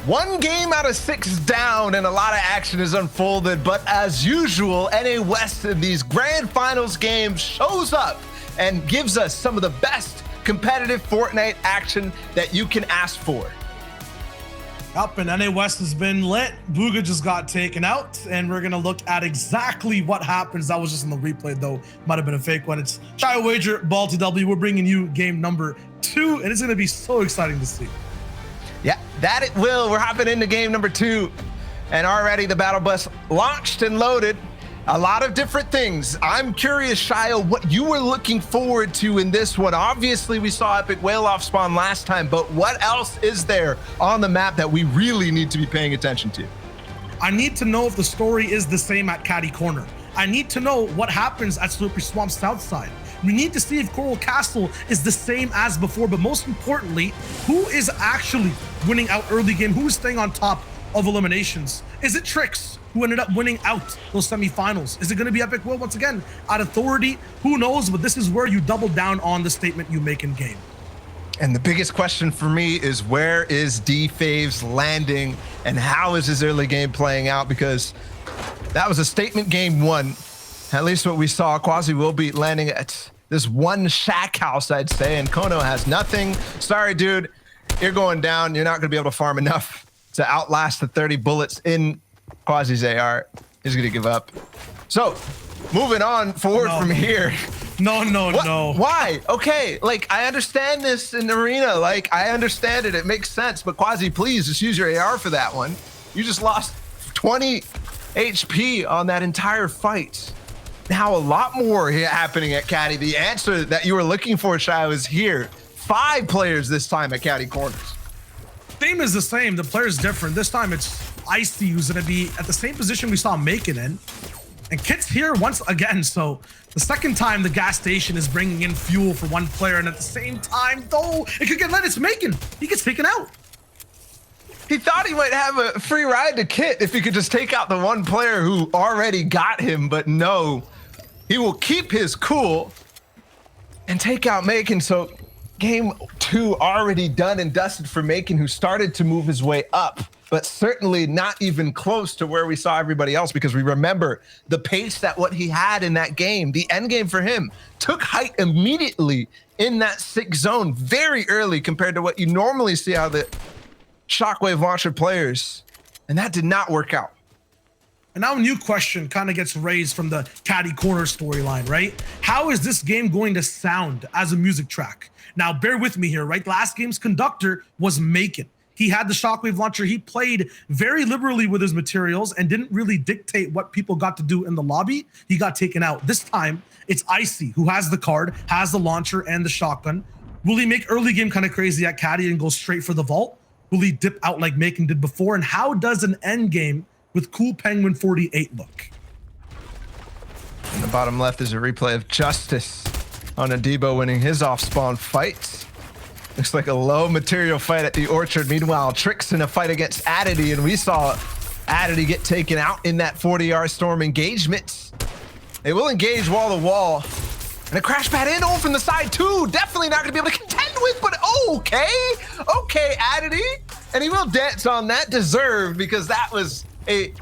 One game out of 6 down and a lot of action is unfolded, but as usual, NA West in these grand finals games shows up and gives us some of the best competitive Fortnite action that you can ask for. Up and NA West has been lit. Booga just got taken out, and we're gonna look at exactly what happens. That was just in the replay, though. Might have been a fake one. It's Shy Wager, Ball TW. We're bringing you game number 2, and it's gonna be so exciting to see. Yeah, that it will. We're hopping into game number 2, and already the battle bus launched and loaded. A lot of different things. I'm curious, Shia, what you were looking forward to in this one. Obviously, we saw Epic Whale off spawn last time, but what else is there on the map that we really need to be paying attention to? I need to know if the story is the same at Caddy Corner. I need to know what happens at Slurpy Swamp South Side. We need to see if Coral Castle is the same as before, but most importantly, who is actually winning out early game? Who is staying on top of eliminations? Is it Tricks, who ended up winning out those semifinals? Is it going to be Epic Will once again at Authority? Who knows? But this is where you double down on the statement you make in game. And the biggest question for me is, where is D-Faves landing and how is his early game playing out? Because that was a statement game 1. At least what we saw. Quasi will be landing at this one shack house, I'd say, and Kono has nothing. Sorry, dude, you're going down. You're not going to be able to farm enough to outlast the 30 bullets in Quasi's AR. He's going to give up. So, moving on forward from here. No. Why? Okay, like, I understand this in arena. Like, I understand it. It makes sense. But Quasi, please just use your AR for that one. You just lost 20 HP on that entire fight. Now, a lot more happening at Caddy. The answer that you were looking for, Shai, is here. 5 players this time at Caddy Corners. Theme is the same. The player's different. This time it's Icy, who's going to be at the same position we saw Macon in. And Kit's here once again. So the second time the gas station is bringing in fuel for one player. And at the same time, though, it could get lit. It's Macon. He gets taken out. He thought he might have a free ride to Kit if he could just take out the one player who already got him. But no, he will keep his cool and take out Macon. So game 2 already done and dusted for Macon, who started to move his way up, but certainly not even close to where we saw everybody else, because we remember the pace that what he had in that game. The end game for him took height immediately in that 6 zone very early compared to what you normally see out of the Shockwave launcher players, and that did not work out. And now a new question kind of gets raised from the Caddy Corner storyline, right? How is this game going to sound as a music track? Now, bear with me here, right? Last game's conductor was Macon. He had the Shockwave launcher. He played very liberally with his materials and didn't really dictate what people got to do in the lobby. He got taken out. This time, it's Icy, who has the card, has the launcher and the shotgun. Will he make early game kind of crazy at Caddy and go straight for the vault? Will he dip out like Macon did before? And how does an end game with Cool Penguin 48 look? In the bottom left is a replay of Justice on Adebo winning his off-spawn fight. Looks like a low material fight at the Orchard. Meanwhile, Tricks in a fight against Adity, and we saw Adity get taken out in that 40R Storm engagement. They will engage wall to wall. And a crash pad in from the side too. Definitely not gonna be able to contend with, but okay, Adity. And he will dance on that, deserved, because that was a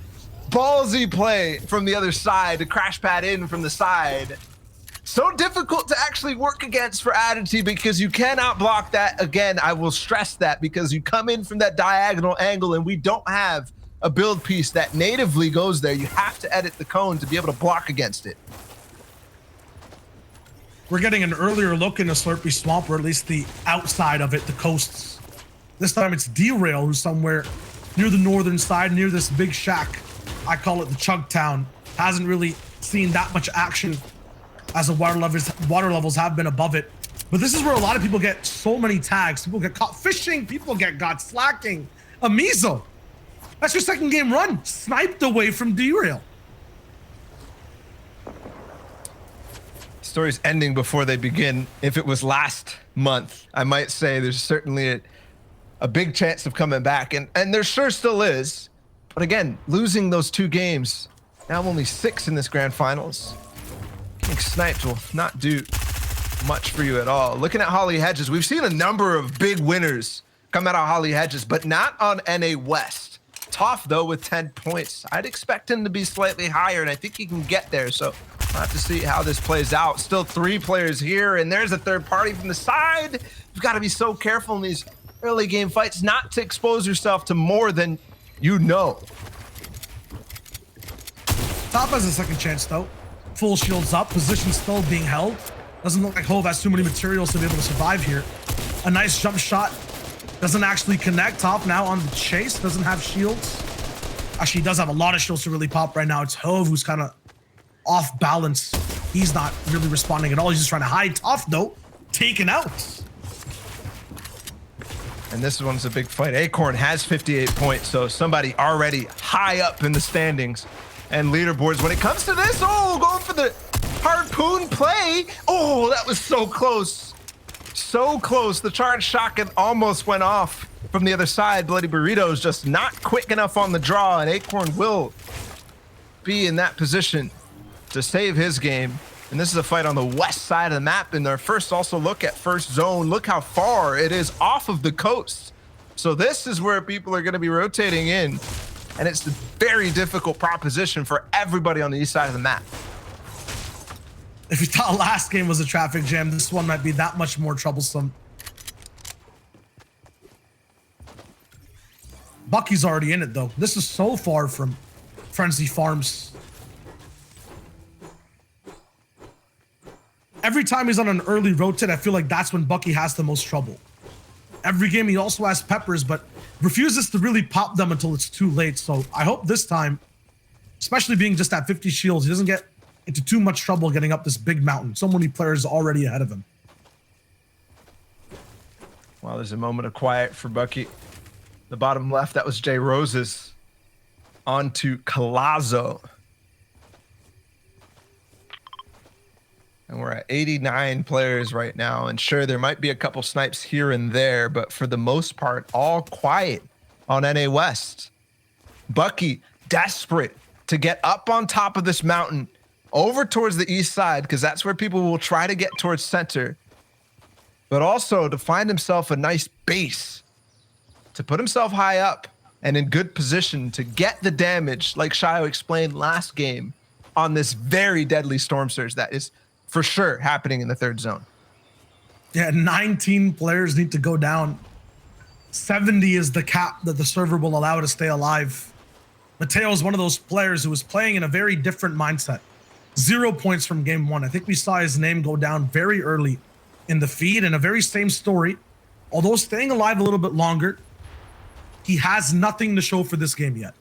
ballsy play from the other side to crash pad in from the side. So difficult to actually work against for Adity, because you cannot block that. Again, I will stress that, because you come in from that diagonal angle and we don't have a build piece that natively goes there. You have to edit the cone to be able to block against it. We're getting an earlier look into Slurpy Swamp, or at least the outside of it, the coasts. This time it's Derail, who's somewhere near the northern side, near this big shack. I call it the Chug Town. Hasn't really seen that much action as the water levels have been above it. But this is where a lot of people get so many tags. People get caught fishing. People get got slacking. Amizo, that's your second game run. Sniped away from Derail. Story's ending before they begin. If it was last month, I might say there's certainly a big chance of coming back, and there sure still is. But again, losing those 2 games, now only 6 in this grand finals. Getting sniped will not do much for you at all. Looking at Holly Hedges, we've seen a number of big winners come out of Holly Hedges, but not on NA West. Toph, though, with 10 points. I'd expect him to be slightly higher, and I think he can get there. So we'll have to see how this plays out. Still 3 players here, and there's a third party from the side. You've got to be so careful in these early game fights not to expose yourself to more than you know. Top has a second chance, though. Full shields up, position still being held. Doesn't look like Hove has too many materials to be able to survive here. A nice jump shot. Doesn't actually connect. Top now on the chase. Doesn't have shields. Actually, he does have a lot of shields to really pop right now. It's Hove who's kind of off balance. He's not really responding at all. He's just trying to hide. Top, though, taken out. And this one's a big fight. Acorn has 58 points, so somebody already high up in the standings and leaderboards. When it comes to this, oh, going for the harpoon play. Oh, that was so close. So close. The charge shotgun almost went off from the other side. Bloody Burrito's just not quick enough on the draw, and Acorn will be in that position to save his game. And this is a fight on the west side of the map. In their first also look at first zone, look how far it is off of the coast. So this is where people are going to be rotating in. And it's a very difficult proposition for everybody on the east side of the map. If you thought last game was a traffic jam, this one might be that much more troublesome. Bucky's already in it, though. This is so far from Frenzy Farms. Every time he's on an early rotate, I feel like that's when Bucky has the most trouble. Every game he also has peppers, but refuses to really pop them until it's too late. So I hope this time, especially being just at 50 shields, he doesn't get into too much trouble getting up this big mountain. So many players already ahead of him. Well, there's a moment of quiet for Bucky. The bottom left, that was Jay Rose's. On to Colazo. And we're at 89 players right now. And sure, there might be a couple snipes here and there, but for the most part, all quiet on NA West. Bucky, desperate to get up on top of this mountain, over towards the east side, because that's where people will try to get towards center, but also to find himself a nice base, to put himself high up and in good position to get the damage, like Shio explained last game, on this very deadly storm surge that is for sure happening in the third zone. Yeah, 19 players need to go down. 70 is the cap that the server will allow to stay alive. Mateo is one of those players who was playing in a very different mindset. 0 points from game 1. I think we saw his name go down very early in the feed, and a very same story. Although staying alive a little bit longer, he has nothing to show for this game yet.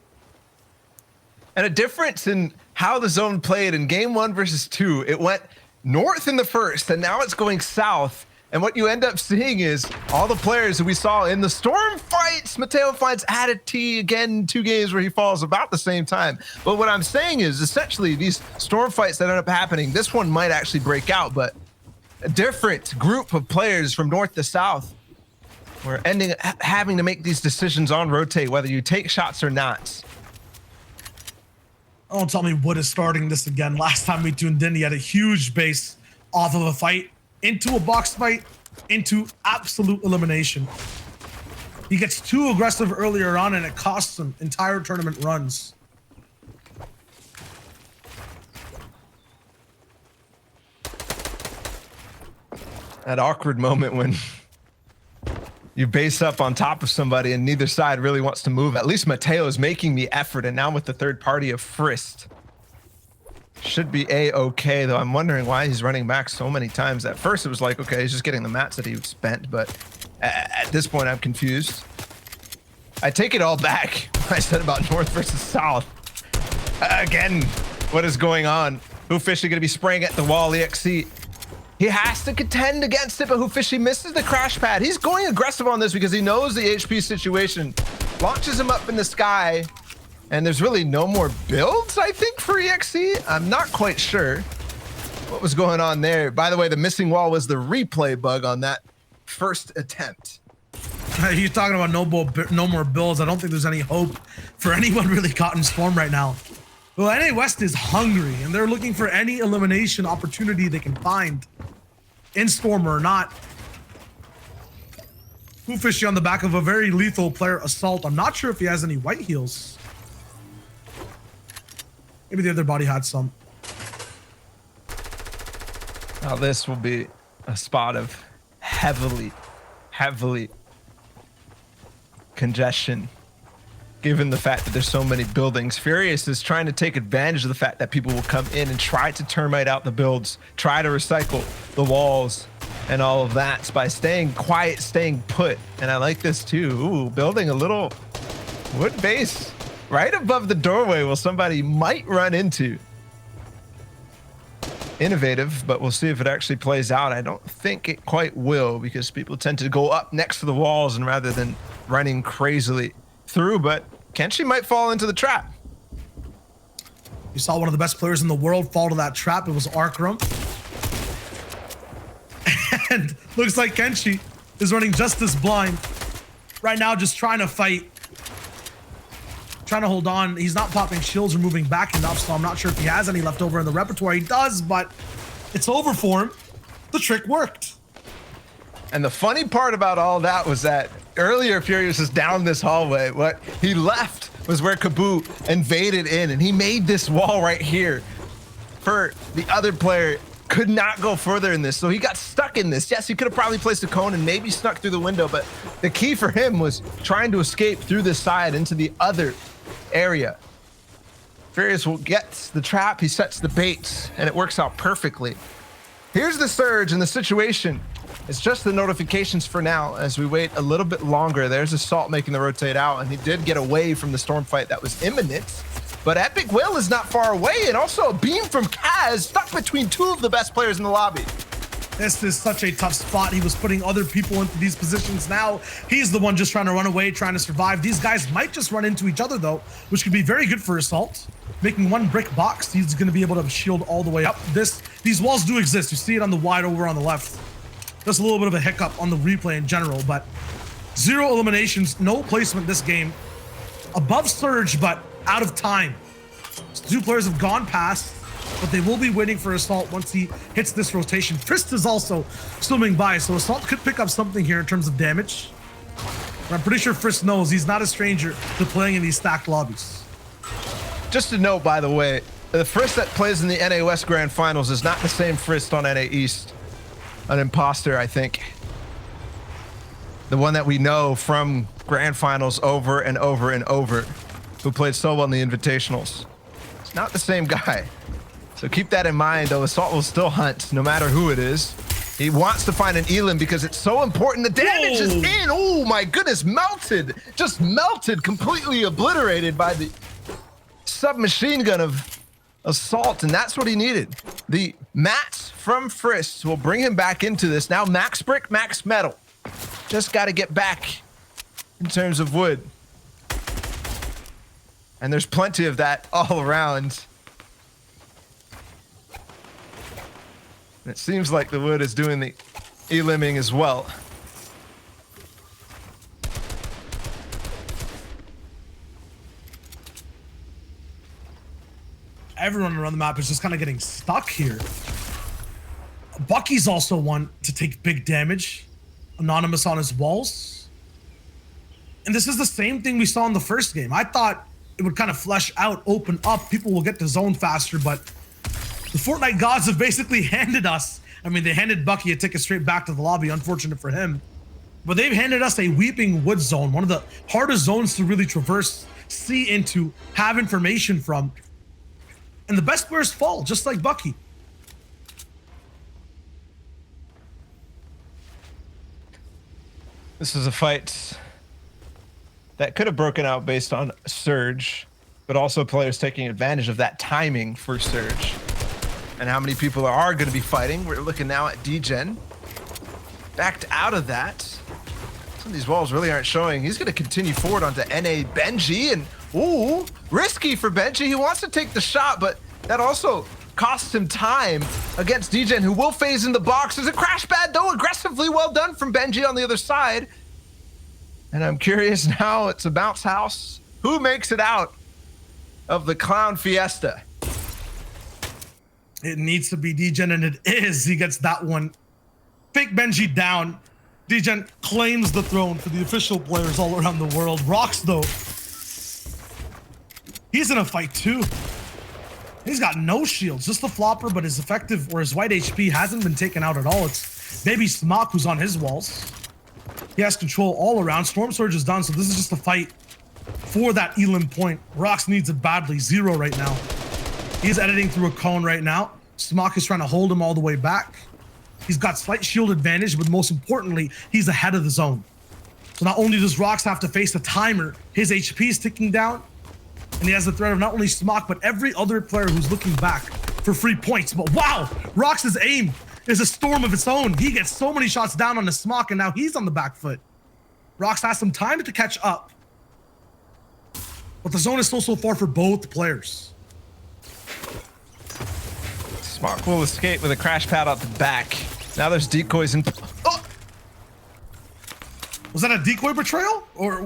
And a difference in how the zone played in game 1 versus 2. It went north in the first, and now it's going south. And what you end up seeing is all the players who we saw in the storm fights. Mateo finds added T again, 2 games where he falls about the same time. But what I'm saying is essentially these storm fights that end up happening, this one might actually break out, but a different group of players from north to south. We're ending having to make these decisions on rotate, whether you take shots or not. Don't tell me Wood is starting this again. Last time we tuned in, he had a huge base off of a fight, into a box fight, into absolute elimination. He gets too aggressive earlier on, and it costs him entire tournament runs. That awkward moment when you base up on top of somebody and neither side really wants to move. At least Mateo is making the effort, and now with the third party of Frist, should be A-okay, though I'm wondering why he's running back so many times. At first it was like, okay, he's just getting the mats that he spent, but at this point I'm confused. I take it all back what I said about north versus south. Again, what is going on? Whofishy gonna be spraying at the wall, EXC. He has to contend against it, but Whofishy misses the crash pad. He's going aggressive on this because he knows the HP situation. Launches him up in the sky, and there's really no more builds, I think, for EXC. I'm not quite sure what was going on there. By the way, the missing wall was the replay bug on that first attempt. You're talking about no more builds. I don't think there's any hope for anyone really caught in Storm right now. Well, NA West is hungry, and they're looking for any elimination opportunity they can find, in Storm or not. Fishy on the back of a very lethal player, Assault. I'm not sure if he has any white heals. Maybe the other body had some. Now this will be a spot of heavily congestion, given the fact that there's so many buildings. Furious is trying to take advantage of the fact that people will come in and try to termite out the builds, try to recycle the walls and all of that by staying quiet, staying put. And I like this too. Ooh, building a little wood base right above the doorway where somebody might run into. Innovative, but we'll see if it actually plays out. I don't think it quite will, because people tend to go up next to the walls and rather than running crazily through, but Kenshi might fall into the trap. You saw one of the best players in the world fall to that trap. It was Arkram. And looks like Kenshi is running just as blind right now, just trying to fight, trying to hold on. He's not popping shields or moving back enough, so I'm not sure if he has any left over in the repertoire. He does, but it's over for him. The trick worked. And the funny part about all that was that earlier Furious was down this hallway. What he left was where Kaboo invaded in, and he made this wall right here for the other player. Could not go further in this, so he got stuck in this. Yes, he could have probably placed a cone and maybe snuck through the window, but the key for him was trying to escape through this side into the other area. Furious will get the trap, he sets the baits, and it works out perfectly. Here's the surge, and the situation is just the notifications for now as we wait a little bit longer. There's Assault making the rotate out, and he did get away from the storm fight that was imminent. But Epic Will is not far away, and also a beam from Kaz stuck between two of the best players in the lobby. This is such a tough spot. He was putting other people into these positions. Now he's the one just trying to run away, trying to survive. These guys might just run into each other though, which could be very good for Assault. Making one brick box, he's going to be able to shield all the way up. These walls do exist. You see it on the wide over on the left. Just a little bit of a hiccup on the replay in general, but 0 eliminations, no placement this game. Above Surge, but out of time. So 2 players have gone past, but they will be waiting for Assault once he hits this rotation. Frist is also swimming by, so Assault could pick up something here in terms of damage. But I'm pretty sure Frist knows he's not a stranger to playing in these stacked lobbies. Just a note, by the way, the Frist that plays in the NA West Grand Finals is not the same Frist on NA East. An imposter, I think. The one that we know from Grand Finals over and over and over, who played so well in the Invitationals. It's not the same guy. So keep that in mind, though. Assault will still hunt, no matter who it is. He wants to find an Elim because it's so important. The damage is in. Oh my goodness, melted. Just melted, completely obliterated by the submachine gun of Assault, and that's what he needed. The mats from Frist will bring him back into this. Now max brick, max metal. Just got to get back in terms of wood. And there's plenty of that all around. And it seems like the wood is doing the elimming as well. Everyone around the map is just kind of getting stuck here. Bucky's also one to take big damage. Anonymous on his walls. And this is the same thing we saw in the first game. I thought it would kind of flesh out, open up. People will get to zone faster, but the Fortnite gods have basically handed us, I mean, they handed Bucky a ticket straight back to the lobby, unfortunate for him. But they've handed us a Weeping Wood zone, one of the hardest zones to really traverse, see into, have information from. And the best players fall, just like Bucky. This is a fight that could have broken out based on Surge, but also players taking advantage of that timing for Surge. And how many people are going to be fighting. We're looking now at D-Gen. Backed out of that. Some of these walls really aren't showing. He's going to continue forward onto NA Benji, and ooh, risky for Benji. He wants to take the shot, but that also costs him time against D-Gen, who will phase in the box. There's a crash pad, though, aggressively well done from Benji on the other side. And I'm curious now, it's a bounce house. Who makes it out of the Clown Fiesta? It needs to be D-Gen, and it is. He gets that one. Fake Benji down. Degen claims the throne for the official players all around the world. Rocks, though, he's in a fight too. He's got no shields, just the flopper, but his effective or his white HP hasn't been taken out at all. It's Baby Smock who's on his walls. He has control all around. Storm Surge is done, so this is just a fight for that Elim point. Rocks needs it badly. 0 right now. He's editing through a cone right now. Smock is trying to hold him all the way back. He's got slight shield advantage, but most importantly, he's ahead of the zone. So not only does Rocks have to face the timer, his HP is ticking down, and he has the threat of not only Smock, but every other player who's looking back for free points. But wow, Rocks' aim is a storm of its own. He gets so many shots down on the Smock, and now he's on the back foot. Rocks has some time to catch up, but the zone is still so far for both players. Smock will escape with a crash pad out the back. Now there's decoys and... Oh! Was that a decoy betrayal? Or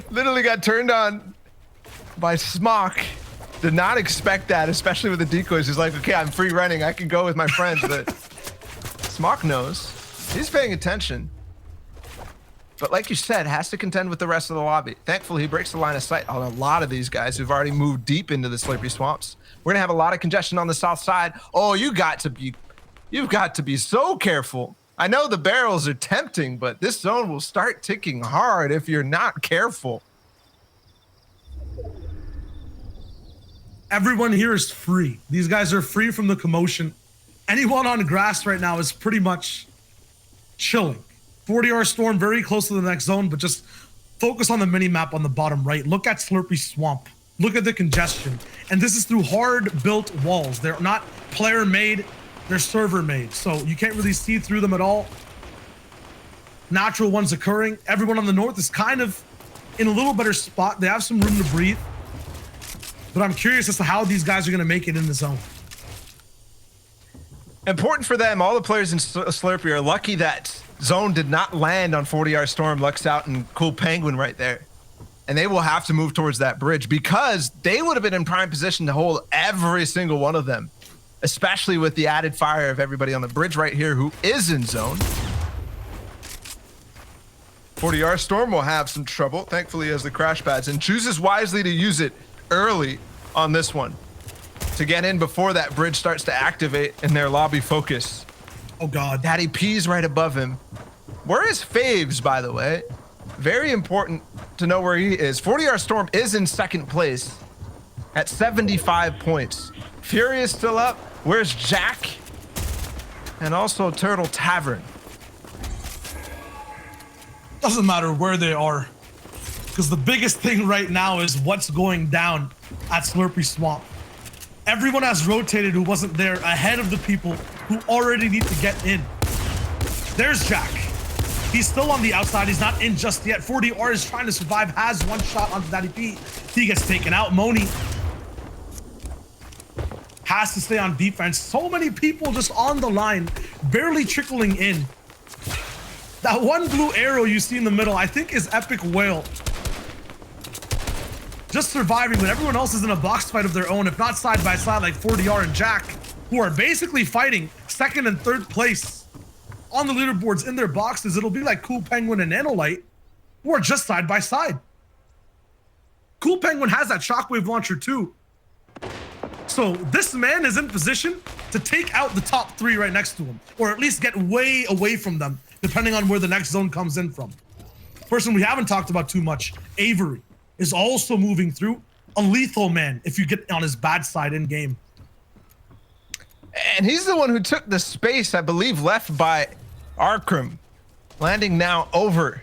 literally got turned on by Smock. Did not expect that, especially with the decoys. He's like, okay, I'm free running. I can go with my friends, but Smock knows. He's paying attention. But like you said, has to contend with the rest of the lobby. Thankfully, he breaks the line of sight on a lot of these guys who've already moved deep into the slippery swamps. We're gonna have a lot of congestion on the south side. Oh, you've got to be so careful. I know the barrels are tempting, but this zone will start ticking hard if you're not careful. Everyone here is free. These guys are free from the commotion. Anyone on grass right now is pretty much chilling. 40R Storm very close to the next zone, but just focus on the mini map on the bottom right. Look at Slurpy Swamp. Look at the congestion. And this is through hard built walls. They're not player made, they're server made. So you can't really see through them at all. Natural ones occurring. Everyone on the north is kind of in a little better spot. They have some room to breathe. But I'm curious as to how these guys are going to make it in the zone. Important for them, all the players in Slurpy are lucky that zone did not land on 40R Storm, Lux Out, and Cool Penguin right there. And they will have to move towards that bridge because they would have been in prime position to hold every single one of them, especially with the added fire of everybody on the bridge right here who is in zone. 40R Storm will have some trouble, thankfully, as the crash pads, and chooses wisely to use it early on this one to get in before that bridge starts to activate in their lobby focus. Oh God. Daddy P's right above him. Where is Faves, by the way? Very important to know where he is. 40R Storm is in second place at 75 points. Fury is still up. Where's Jack? And also Turtle Tavern. Doesn't matter where they are, because the biggest thing right now is what's going down at Slurpy Swamp. Everyone has rotated who wasn't there ahead of the people who already need to get in. There's Jack. He's still on the outside. He's not in just yet. 40R is trying to survive, has one shot onto Daddy P. He gets taken out. Moni has to stay on defense. So many people just on the line, barely trickling in. That one blue arrow you see in the middle, I think is Epic Whale. Just surviving when everyone else is in a box fight of their own, if not side by side like 40R and Jack, who are basically fighting second and third place on the leaderboards in their boxes. It'll be like Cool Penguin and Nanolite, who are just side by side. Cool Penguin has that shockwave launcher too. So this man is in position to take out the top three right next to him, or at least get way away from them, depending on where the next zone comes in from. Person we haven't talked about too much, Avery, is also moving through. A lethal man if you get on his bad side in game. And he's the one who took the space, I believe, left by Arkram, landing now over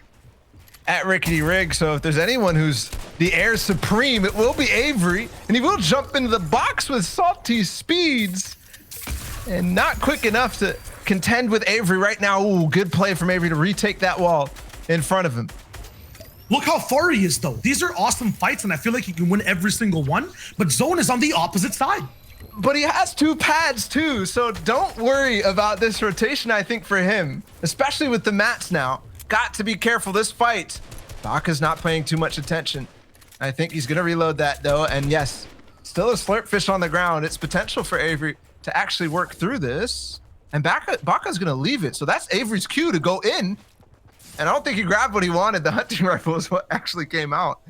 at Rickety Rig. So if there's anyone who's the heir supreme, it will be Avery, and he will jump into the box with salty speeds and not quick enough to contend with Avery right now. Ooh, good play from Avery to retake that wall in front of him. Look how far he is though. These are awesome fights, and I feel like he can win every single one, but Zone is on the opposite side. But he has two pads too, so don't worry about this rotation, I think, for him, especially with the mats now. Got to be careful this fight. Baka's not paying too much attention. I think he's gonna reload that though, and yes, still a slurp fish on the ground. It's potential for Avery to actually work through this And Baka's gonna leave it. So that's Avery's cue to go in. And I don't think he grabbed what he wanted. The hunting rifle is what actually came out.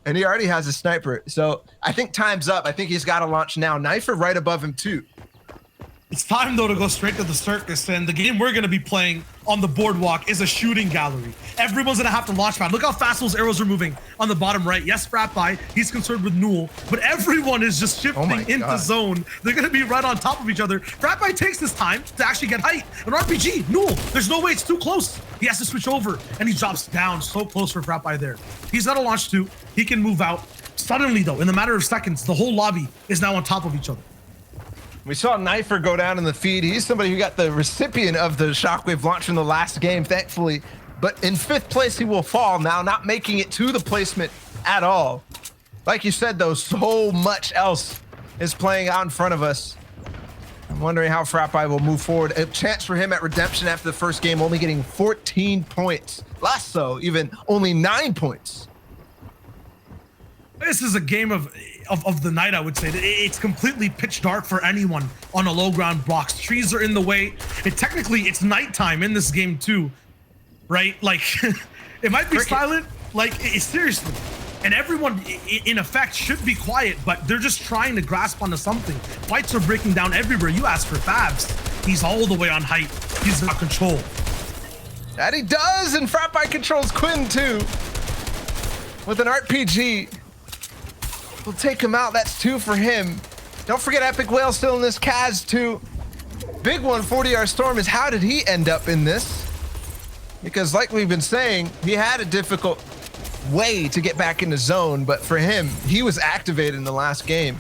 And he already has a sniper. So I think time's up. I think he's got to launch now. Knifer right above him too. It's time though to go straight to the circus, and the game we're gonna be playing on the boardwalk is a shooting gallery. Everyone's gonna have to launch pad. Look how fast those arrows are moving on the bottom right. Yes, Fratby, he's concerned with Newell, but everyone is just shifting into zone. They're gonna be right on top of each other. Fratby takes this time to actually get height. An RPG, Newell, there's no way, it's too close. He has to switch over, and he drops down. So close for Fratby there. He's got to launch too. He can move out. Suddenly though, in the matter of seconds, the whole lobby is now on top of each other. We saw Knifer go down in the feed. He's somebody who got the recipient of the shockwave launch from the last game, thankfully. But in 5th place, he will fall now, not making it to the placement at all. Like you said, though, so much else is playing out in front of us. I'm wondering how Fratby will move forward. A chance for him at redemption after the first game, only getting 14 points. Less so, even only 9 points. This is a game of the night, I would say. It's completely pitch dark for anyone on a low ground box. Trees are in the way. Technically, it's nighttime in this game too, right? Like, it might be silent, like, it's seriously. And everyone, in effect, should be quiet, but they're just trying to grasp onto something. Fights are breaking down everywhere. You ask for Fabs. He's all the way on height. He's got control. That he does, and Fratby controls Quinn too. With an RPG. We'll take him out. That's 2 for him. Don't forget Epic Whale still in this. Kaz too. Big one, 40R Storm, is how did he end up in this? Because like we've been saying, he had a difficult way to get back into zone, but for him, he was activated in the last game.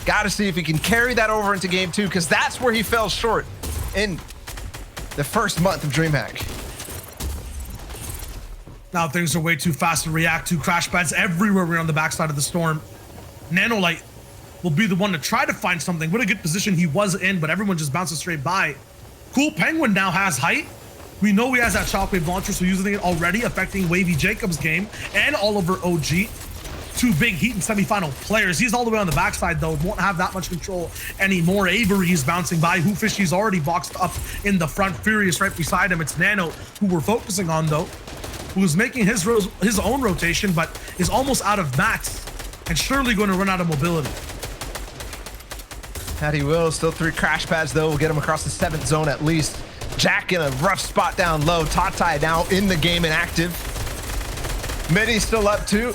Got to see if he can carry that over into game 2, because that's where he fell short in the first month of DreamHack. Now things are way too fast to react to. Crash pads everywhere. We're on the backside of the storm. Nanolite will be the one to try to find something. What a good position he was in, but everyone just bounces straight by. Cool Penguin now has height. We know he has that shockwave launcher, so using it already, affecting Wavy Jacobs' game and Oliver OG. 2 big heat and semifinal players. He's all the way on the backside though, won't have that much control anymore. Avery is bouncing by. Hoofishy's already boxed up in the front. Furious right beside him. It's Nano, who we're focusing on though, who's making his own rotation, but is almost out of mats and surely going to run out of mobility. That he will. Still 3 crash pads though. We'll get him across the 7th zone at least. Jack in a rough spot down low. Tatai now in the game and active. Midi's still up too.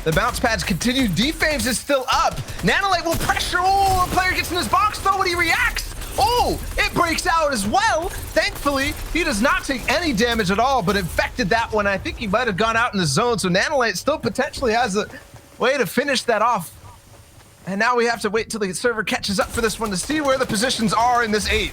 The bounce pads continue. Defames is still up. Nanolite will pressure. Oh, a player gets in his box though when he reacts. Oh, it breaks out as well. Thankfully, he does not take any damage at all, but infected that one. I think he might have gone out in the zone. So Nanolite still potentially has a way to finish that off. And now we have to wait till the server catches up for this one to see where the positions are in this 8.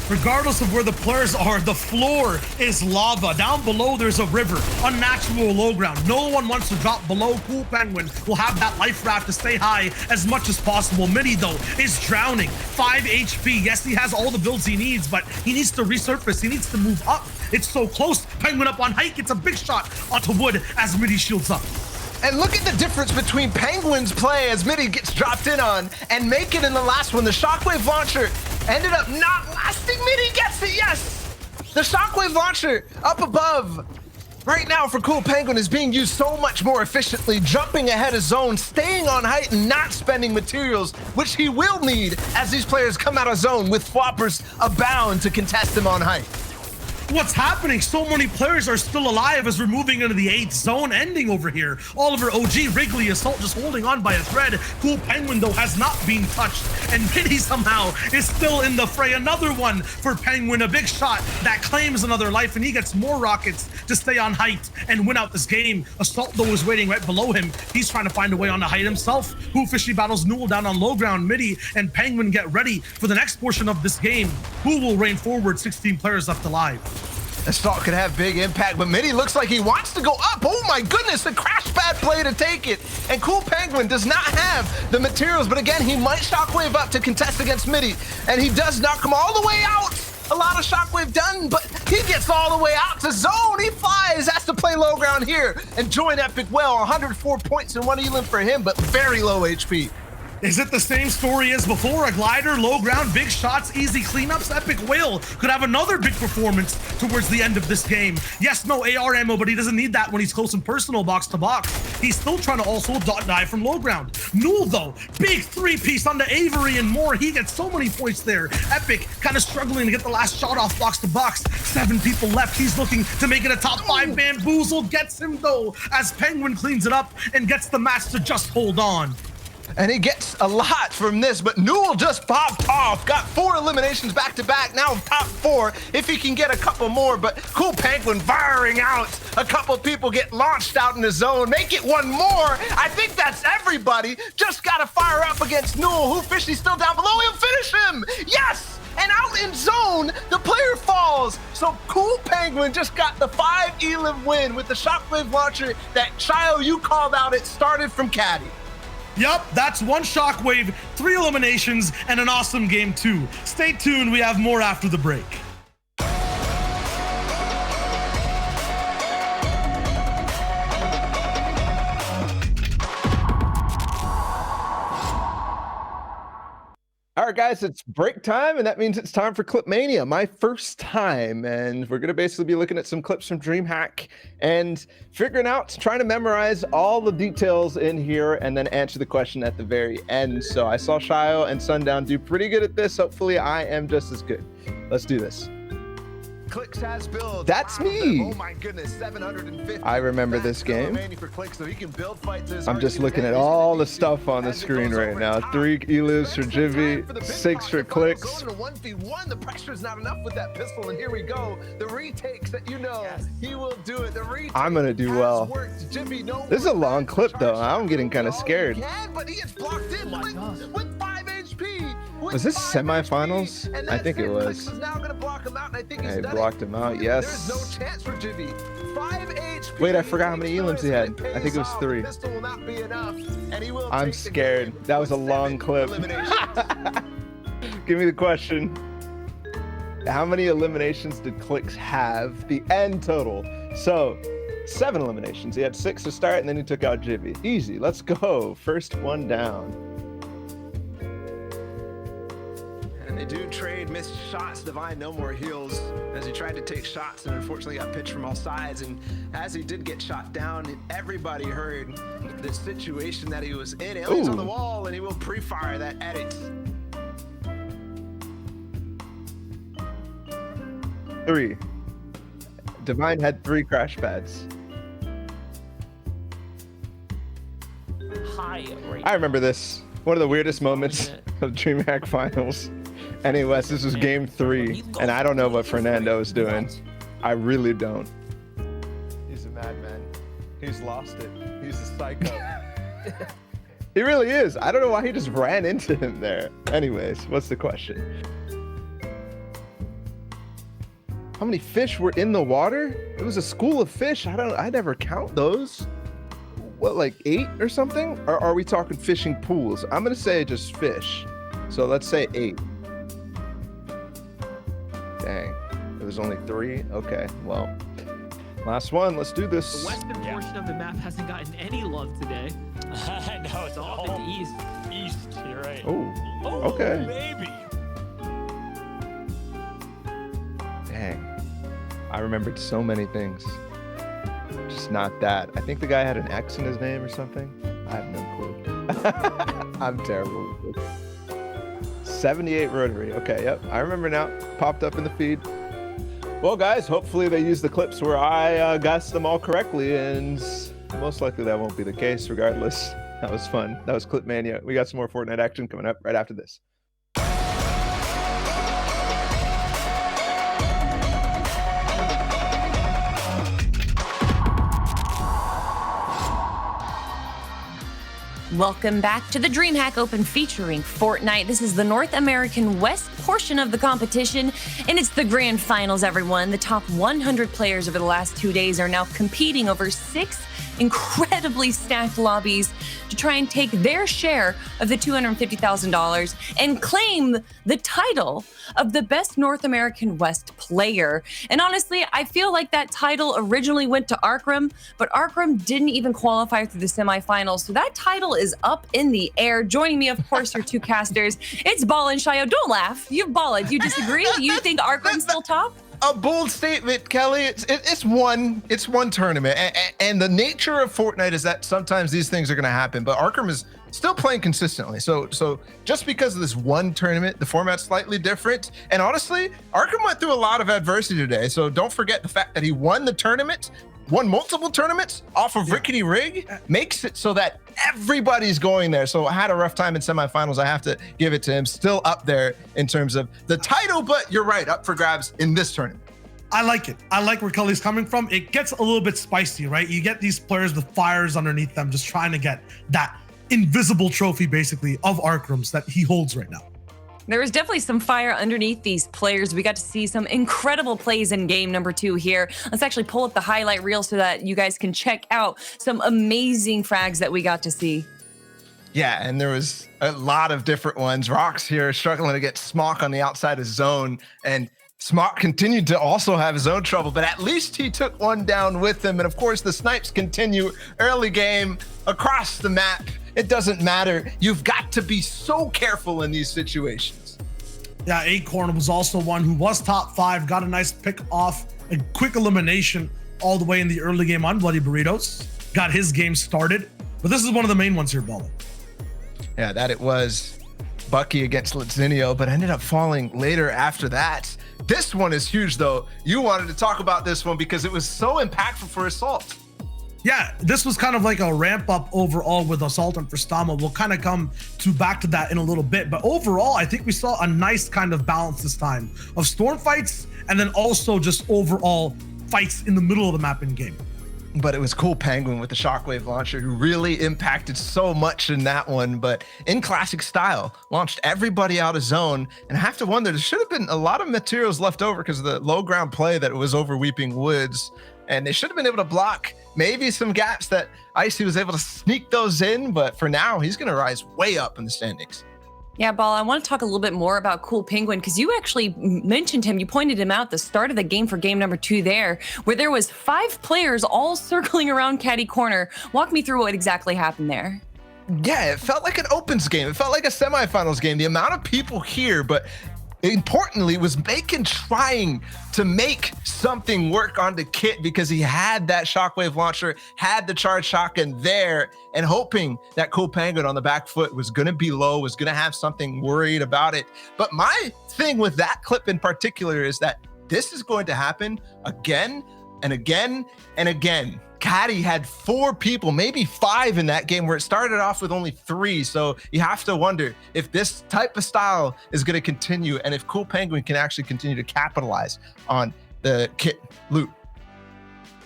Regardless of where the players are, the floor is lava. Down below, there's a river, unnatural low ground. No one wants to drop below. Cool Penguin will have that life raft to stay high as much as possible. Midi, though, is drowning. 5 HP. Yes, he has all the builds he needs, but he needs to resurface. He needs to move up. It's so close. Penguin up on height gets a big shot onto wood as Midi shields up. And look at the difference between Penguin's play as Midi gets dropped in on and make it in the last one. The shockwave launcher ended up not lasting. Midi gets it, yes! The shockwave launcher up above right now for Cool Penguin is being used so much more efficiently, jumping ahead of zone, staying on height and not spending materials, which he will need as these players come out of zone with floppers abound to contest him on height. What's happening? So many players are still alive as we're moving into the 8th zone ending over here. Oliver OG, Wrigley, Assault just holding on by a thread. Cool Penguin, though, has not been touched. And Midi somehow is still in the fray. Another one for Penguin, a big shot that claims another life, and he gets more rockets to stay on height and win out this game. Assault, though, is waiting right below him. He's trying to find a way on the height himself. Hoofishy battles Newell down on low ground. Midi and Penguin get ready for the next portion of this game. Who will reign forward? 16 players left alive. Assault could have big impact, but Midi looks like he wants to go up. Oh my goodness, a crash pad play to take it. And Cool Penguin does not have the materials, but again, he might shockwave up to contest against Midi. And he does knock him all the way out. A lot of shockwave done, but he gets all the way out to zone. He flies, has to play low ground here and join Epic Whale. 104 points and 1 elim for him, but very low HP. Is it the same story as before? A glider, low ground, big shots, easy cleanups? Epic Will could have another big performance towards the end of this game. Yes, no AR ammo, but he doesn't need that when he's close and personal box to box. He's still trying to also dive from low ground. Newell, though, big three-piece onto Avery and more. He gets so many points there. Epic kind of struggling to get the last shot off box to box. 7 people left. He's looking to make it a top 5. Bamboozle gets him, though, as Penguin cleans it up and gets the match to just hold on. And he gets a lot from this, but Newell just popped off. Got 4 eliminations back to back, now top 4 if he can get a couple more. But Cool Penguin firing out. A couple people get launched out in the zone. Make it 1 more. I think that's everybody. Just got to fire up against Newell. Who Fishy's still down below. He'll finish him. Yes! And out in zone, the player falls. So Cool Penguin just got the 5 elim win with the shockwave launcher that Shio, you called out. It started from Caddy. Yup, that's 1 shockwave, 3 eliminations, and an awesome game 2. Stay tuned, we have more after the break. All right, guys, it's break time, and that means it's time for Clipmania, my first time. And we're going to basically be looking at some clips from DreamHack and figuring out, trying to memorize all the details in here and then answer the question at the very end. So I saw Shio and Sundown do pretty good at this. Hopefully I am just as good. Let's do this. Clicks has build. That's me. Oh my goodness, 750. I remember this game. I'm just looking at all the stuff on the screen right now. 3 elis for Jivvy, 6 for Clicks. 1v1, the pressure is not enough with that pistol, and here we go. The retakes that he will do it. I'm gonna do well. This is a long clip though. I'm getting kind of scared. But he gets blocked in with 5 HP. Was this semifinals? I think it was. He blocked him out, yes. There's no chance for Jivvy. 5 HP. Wait, I forgot how many elims he had. I think it was 3. I'm scared. That was a long clip. Give me the question. How many eliminations did Clicks have? The end total. So, 7 eliminations. He had 6 to start, and then he took out Jivvy. Easy. Let's go. First one down. They do trade missed shots. Divine no more heals as he tried to take shots and unfortunately got pitched from all sides. And as he did get shot down, everybody heard the situation that he was in. Aliens on the wall, and he will pre-fire that edit. 3. Divine had 3 crash pads. I remember this. One of the weirdest moments of DreamHack finals. Anyways, this was game 3, and I don't know what Fernando is doing. I really don't. He's a madman. He's lost it. He's a psycho. He really is. I don't know why he just ran into him there. Anyways, what's the question? How many fish were in the water? It was a school of fish. I never count those. What, like 8 or something? Or are we talking fishing pools? I'm gonna say just fish. So let's say 8. Dang, it was only 3? Okay, well, last one, let's do this. The western portion of the map hasn't gotten any love today. No, it's all in the east. East, you're right. Oh, okay. Maybe. Dang, I remembered so many things. Just not that. I think the guy had an X in his name or something. I have no clue. I'm terrible with this. 78 rotary. Okay, yep, I remember now. Popped up in the feed. Well, guys, hopefully they use the clips where I guessed them all correctly, and most likely that won't be the case regardless. That was fun. That was Clipmania. We got some more Fortnite action coming up right after this. Welcome back to the DreamHack Open featuring Fortnite. This is the North American West portion of the competition, and it's the grand finals, everyone. The top 100 players over the last 2 days are now competing over 6 incredibly stacked lobbies to try and take their share of the $250,000 and claim the title of the best North American West player. And honestly, I feel like that title originally went to Arkram, but Arkram didn't even qualify through the semifinals. So that title is up in the air. Joining me, of course, your two casters. It's Ball and Shayo. Don't laugh. You Ball. Do you disagree? You think Arkhram's still top? A bold statement, Kelly. It's one tournament, and the nature of Fortnite is that sometimes these things are going to happen. But Arkhram is still playing consistently. So just because of this one tournament, the format's slightly different. And honestly, Arkhram went through a lot of adversity today. So don't forget the fact that he won the tournament, won multiple tournaments off of Rickety Rig, makes it so that everybody's going there. So I had a rough time in semifinals. I have to give it to him. Still up there in terms of the title, but you're right, up for grabs in this tournament. I like it. I like where Kelly's coming from. It gets a little bit spicy, right? You get these players with fires underneath them, just trying to get that invisible trophy, basically, of Arkham's that he holds right now. There was definitely some fire underneath these players. We got to see some incredible plays in game number 2 here. Let's actually pull up the highlight reel so that you guys can check out some amazing frags that we got to see. Yeah, and there was a lot of different ones. Rox here struggling to get Smock on the outside of zone, and Smock continued to also have his own trouble, but at least he took one down with him. And of course, the snipes continue early game across the map. It doesn't matter. You've got to be so careful in these situations. Yeah, Acorn was also one who was top 5, got a nice pick off, a quick elimination all the way in the early game on Bloody Burritos. Got his game started, but this is one of the main ones here, Baller. Yeah, that it was Bucky against Litzinio, but ended up falling later after that. This one is huge, though. You wanted to talk about this one because it was so impactful for Assault. Yeah, this was kind of like a ramp up overall with Assault and Frostama. We'll kind of come back to that in a little bit. But overall, I think we saw a nice kind of balance this time of storm fights and then also just overall fights in the middle of the map in game. But it was Cool Penguin with the Shockwave launcher who really impacted so much in that one, but in classic style, launched everybody out of zone. And I have to wonder, there should have been a lot of materials left over because of the low ground play that was over Weeping Woods. And they should have been able to block maybe some gaps that Icy was able to sneak those in. But for now, he's going to rise way up in the standings. Yeah, Ball, I want to talk a little bit more about Cool Penguin because you actually mentioned him. You pointed him out at the start of the game for game number 2 there, where there was 5 players all circling around Caddy Corner. Walk me through what exactly happened there. Yeah, it felt like an opens game. It felt like a semifinals game. The amount of people here, but importantly, was trying to make something work on the kit because he had that Shockwave launcher, had the charge shotgun there, and hoping that Cool Penguin on the back foot was going to be low, was going to have something worried about it. But my thing with that clip in particular is that this is going to happen again and again and again. Caddy had 4 people, maybe 5 in that game where it started off with only 3. So you have to wonder if this type of style is going to continue and if Cool Penguin can actually continue to capitalize on the kit loot.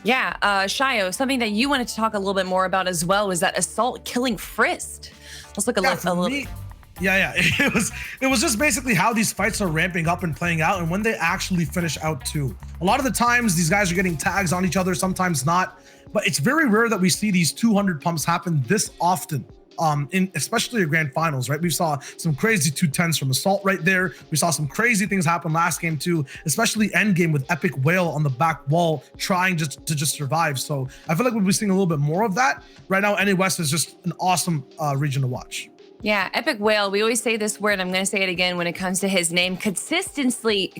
Yeah, Shayo, something that you wanted to talk a little bit more about as well was that Assault killing Frist. Let's look a little. Yeah, it was just basically how these fights are ramping up and playing out and when they actually finish out too. A lot of the times these guys are getting tags on each other, sometimes not, but it's very rare that we see these 200 pumps happen this often. In especially your grand finals, right? We saw some crazy 210s from Assault right there. We saw some crazy things happen last game too, especially end game with Epic Whale on the back wall trying to survive. So I feel like we'll be seeing a little bit more of that. Right now, NA West is just an awesome region to watch. Yeah, Epic Whale, we always say this word, I'm going to say it again when it comes to his name, consistency.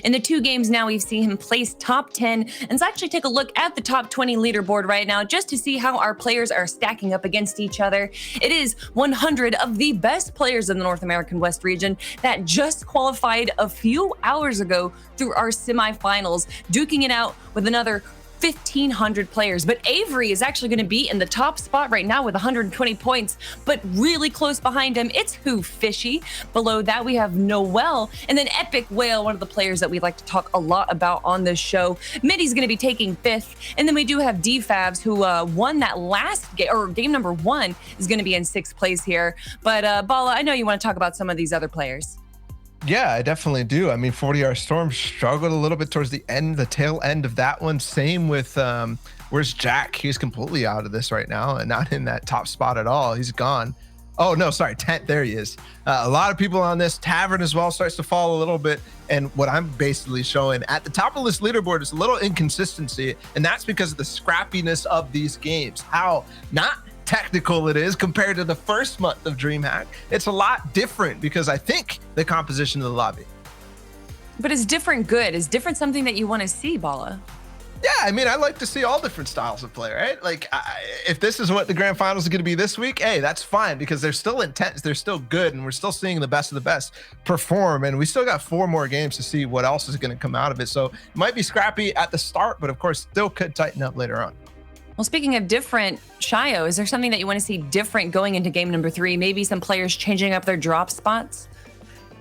In the 2 games now, we've seen him place top 10. And let's actually take a look at the top 20 leaderboard right now, just to see how our players are stacking up against each other. It is 100 of the best players in the North American West region that just qualified a few hours ago through our semifinals, duking it out with another 1,500 players. But Avery is actually going to be in the top spot right now with 120 points, but really close behind him, it's Who Fishy. Below that, we have Noel, and then Epic Whale, one of the players that we like to talk a lot about on this show. Middy's going to be taking 5th, and then we do have DFabs, who won that last game, or game number 1 is going to be in 6th place here. But Bala, I know you want to talk about some of these other players. Yeah, I definitely do. I mean, 40R Storm struggled a little bit towards the tail end of that one. Same with, where's Jack? He's completely out of this right now and not in that top spot at all. He's gone. Oh, no, sorry, 10th. There he is. A lot of people on this. Tavern as well starts to fall a little bit. And what I'm basically showing at the top of this leaderboard is a little inconsistency. And that's because of the scrappiness of these games. How not technical it is compared to the first month of DreamHack. It's a lot different because I think the composition of the lobby. But is different good? Is different something that you want to see, Bala? Yeah, I mean, I like to see all different styles of play, right? Like, if this is what the grand finals is going to be this week, hey, that's fine because they're still intense, they're still good, and we're still seeing the best of the best perform. And we still got 4 more games to see what else is going to come out of it. So it might be scrappy at the start, but of course, still could tighten up later on. Well, speaking of different, Shio, is there something that you want to see different going into game number 3? Maybe some players changing up their drop spots?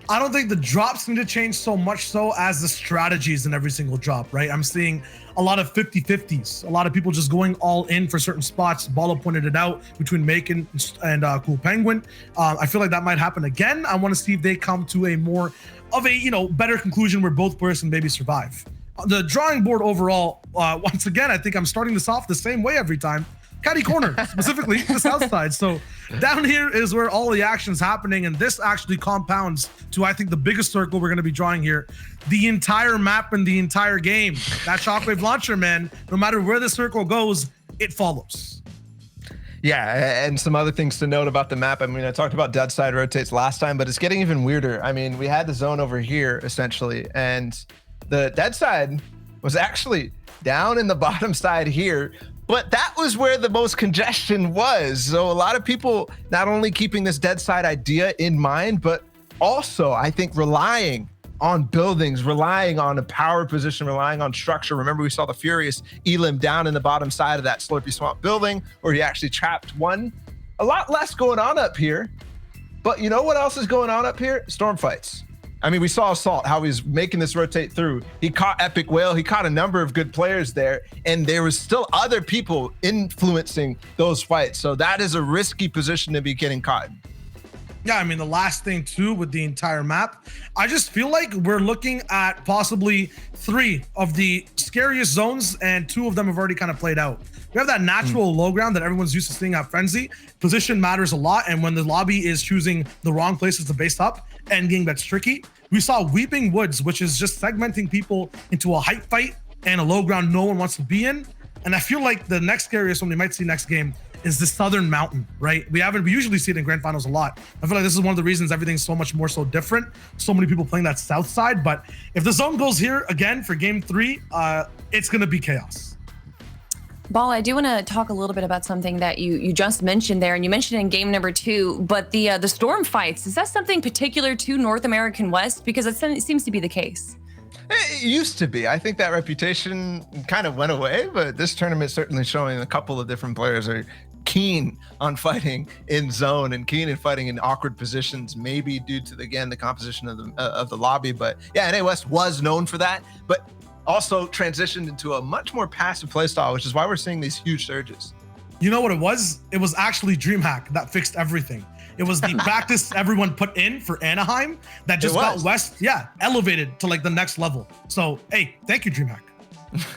I don't think the drops need to change so much so as the strategies in every single drop, right? I'm seeing a lot of 50-50s, a lot of people just going all in for certain spots. Bala pointed it out between Macon and Cool Penguin. I feel like that might happen again. I want to see if they come to a more of a, better conclusion where both players can maybe survive. The drawing board overall, once again, I think I'm starting this off the same way every time. Caddy corner, specifically the south side. So down here is where all the action's happening, and this actually compounds to, I think, the biggest circle we're going to be drawing here. The entire map and the entire game. That shockwave launcher, man, no matter where the circle goes, it follows. Yeah, and some other things to note about the map. I mean, I talked about dead side rotates last time, but it's getting even weirder. I mean, we had the zone over here, essentially, and the dead side was actually down in the bottom side here. But that was where the most congestion was. So a lot of people not only keeping this dead side idea in mind, but also I think relying on buildings, relying on a power position, relying on structure. Remember, we saw the Furious Elim down in the bottom side of that Slurpy Swamp building where he actually trapped one. A lot less going on up here. But you know what else is going on up here? Storm fights. I mean, we saw Assault, how he's making this rotate through. He caught Epic Whale. He caught a number of good players there, and there was still other people influencing those fights. So that is a risky position to be getting caught in. Yeah, I mean, the last thing too with the entire map, I just feel like we're looking at possibly 3 of the scariest zones, and 2 of them have already kind of played out. We have that natural low ground that everyone's used to seeing at Frenzy. Position matters a lot, and when the lobby is choosing the wrong places to base up, endgame that's tricky. We saw Weeping Woods, which is just segmenting people into a height fight and a low ground no one wants to be in. And I feel like the next scariest one we might see next game is the Southern Mountain, right? We usually see it in grand finals a lot. I feel like this is one of the reasons everything's so much more so different. So many people playing that south side, but if the zone goes here again for game 3, it's gonna be chaos. Bala, I do want to talk a little bit about something that you just mentioned there, and you mentioned in game number 2, but the storm fights, is that something particular to North American West? Because it seems to be the case. It used to be. I think that reputation kind of went away, but this tournament certainly showing a couple of different players are keen on fighting in zone and keen in fighting in awkward positions, maybe due to, again, the composition of the lobby. But yeah, NA West was known for that, but also transitioned into a much more passive playstyle, which is why we're seeing these huge surges. You know what it was? It was actually DreamHack that fixed everything. It was the practice everyone put in for Anaheim that just got West, elevated to like the next level. So, hey, thank you, DreamHack.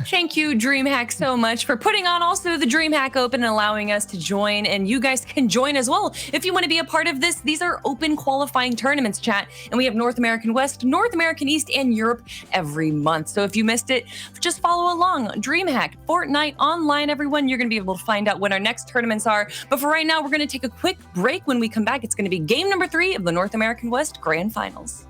Thank you, DreamHack, so much for putting on also the DreamHack Open and allowing us to join. And you guys can join as well if you want to be a part of this. These are open qualifying tournaments, chat. And we have North American West, North American East, and Europe every month. So if you missed it, just follow along. DreamHack, Fortnite online, everyone. You're going to be able to find out when our next tournaments are. But for right now, we're going to take a quick break. When we come back, it's going to be game number 3 of the North American West Grand Finals.